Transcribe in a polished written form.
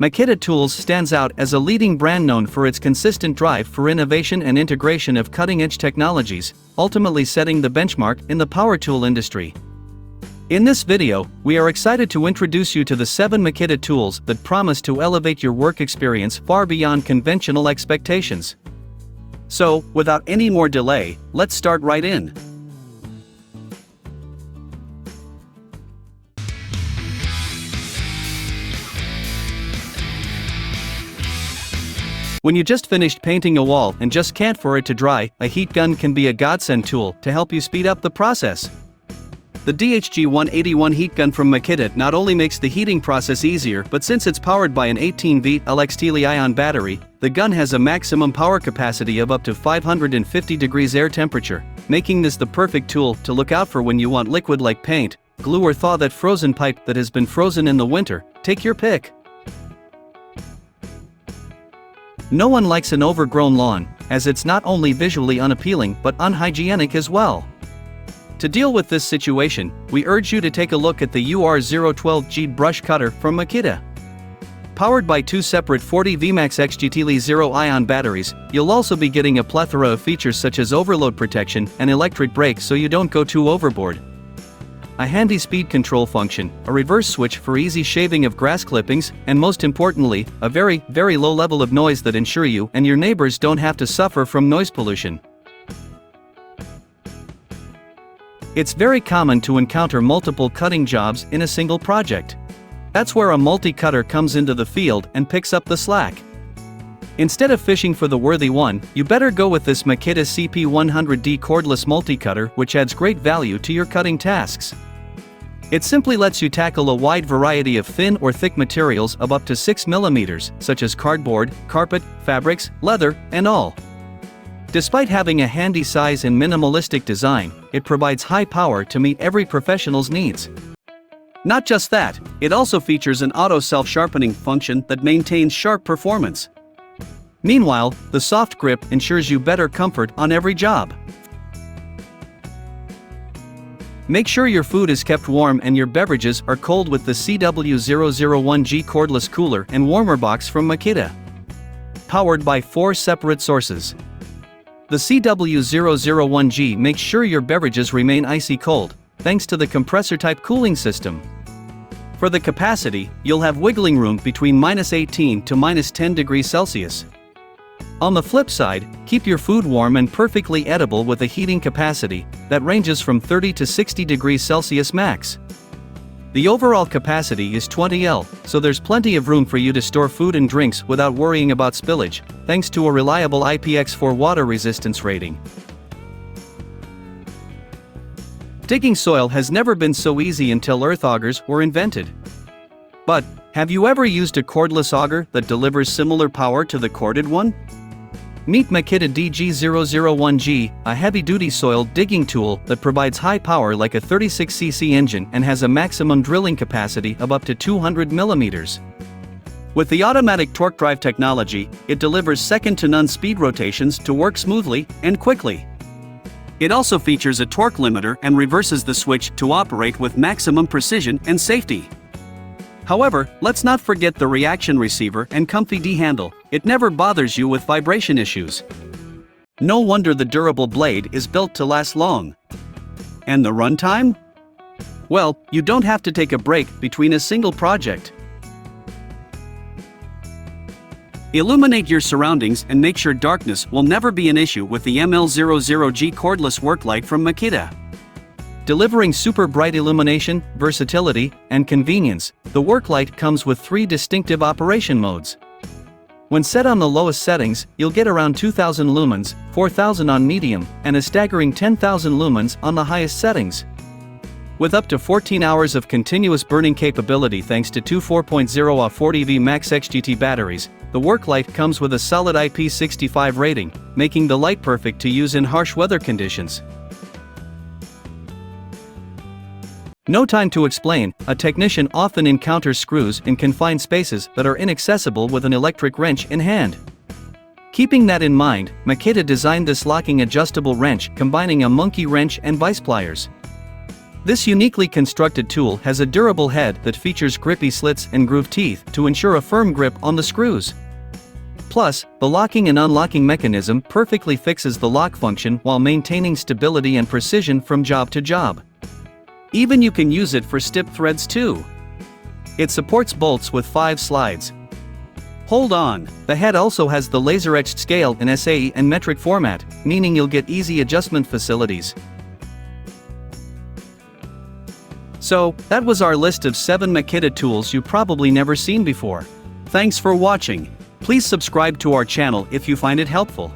Makita Tools stands out as a leading brand known for its consistent drive for innovation and integration of cutting-edge technologies, ultimately setting the benchmark in the power tool industry. In this video, we are excited to introduce you to the 7 Makita tools that promise to elevate your work experience far beyond conventional expectations. So, without any more delay, let's start right in. When you just finished painting a wall and just can't for it to dry, a heat gun can be a godsend tool to help you speed up the process. The DHG 181 heat gun from Makita not only makes the heating process easier, but since it's powered by an 18V LX Li-ion battery, the gun has a maximum power capacity of up to 550 degrees air temperature, making this the perfect tool to look out for when you want liquid like paint, glue, or thaw that frozen pipe that has been frozen in the winter. Take your pick. No one likes an overgrown lawn, as it's not only visually unappealing but unhygienic as well. To deal with this situation, we urge you to take a look at the UR012G brush cutter from Makita. Powered by 2 separate 40 VMAX XGT Li-ion batteries, you'll also be getting a plethora of features such as overload protection and electric brake so you don't go too overboard. A handy speed control function, a reverse switch for easy shaving of grass clippings, and most importantly, a very low level of noise that ensure you and your neighbors don't have to suffer from noise pollution. It's very common to encounter multiple cutting jobs in a single project. That's where a multi-cutter comes into the field and picks up the slack. Instead of fishing for the worthy one, you better go with this Makita CP100D cordless multi-cutter, which adds great value to your cutting tasks. It simply lets you tackle a wide variety of thin or thick materials of up to 6 millimeters, such as cardboard, carpet, fabrics, leather, and all. Despite having a handy size and minimalistic design, it provides high power to meet every professional's needs. Not just that, it also features an auto self-sharpening function that maintains sharp performance. Meanwhile, the soft grip ensures you better comfort on every job. Make sure your food is kept warm and your beverages are cold with the CW001G cordless cooler and warmer box from Makita. Powered by 4 separate sources. The CW001G makes sure your beverages remain icy cold, thanks to the compressor-type cooling system. For the capacity, you'll have wiggling room between -18 to -10 degrees Celsius. On the flip side, keep your food warm and perfectly edible with a heating capacity that ranges from 30 to 60 degrees Celsius max. The overall capacity is 20L, so there's plenty of room for you to store food and drinks without worrying about spillage, thanks to a reliable IPX4 water resistance rating. Digging soil has never been so easy until earth augers were invented. But, have you ever used a cordless auger that delivers similar power to the corded one? Meet Makita DG001G, a heavy-duty soil digging tool that provides high power like a 36cc engine and has a maximum drilling capacity of up to 200 millimeters. With the automatic torque drive technology, it delivers second-to-none speed rotations to work smoothly and quickly. It also features a torque limiter and reverses the switch to operate with maximum precision and safety. However, let's not forget the reaction receiver and comfy D-handle. It never bothers you with vibration issues. No wonder the durable blade is built to last long. And the runtime? Well, you don't have to take a break between a single project. Illuminate your surroundings and make sure darkness will never be an issue with the ML00G cordless work light from Makita. Delivering super bright illumination, versatility, and convenience, the work light comes with 3 distinctive operation modes. When set on the lowest settings, you'll get around 2000 lumens, 4000 on medium, and a staggering 10,000 lumens on the highest settings. With up to 14 hours of continuous burning capability thanks to 2 4.0 Ah 40V Max XGT batteries, the work light comes with a solid IP65 rating, making the light perfect to use in harsh weather conditions. No time to explain, a technician often encounters screws in confined spaces that are inaccessible with an electric wrench in hand. Keeping that in mind, Makita designed this locking adjustable wrench combining a monkey wrench and vice pliers. This uniquely constructed tool has a durable head that features grippy slits and groove teeth to ensure a firm grip on the screws. Plus, the locking and unlocking mechanism perfectly fixes the lock function while maintaining stability and precision from job to job. Even you can use it for stip threads too. It supports bolts with 5 slides. Hold on, the head also has the laser-etched scale in SAE and metric format, meaning you'll get easy adjustment facilities. So, that was our list of 7 Makita tools you probably never seen before. Thanks for watching. Please subscribe to our channel if you find it helpful.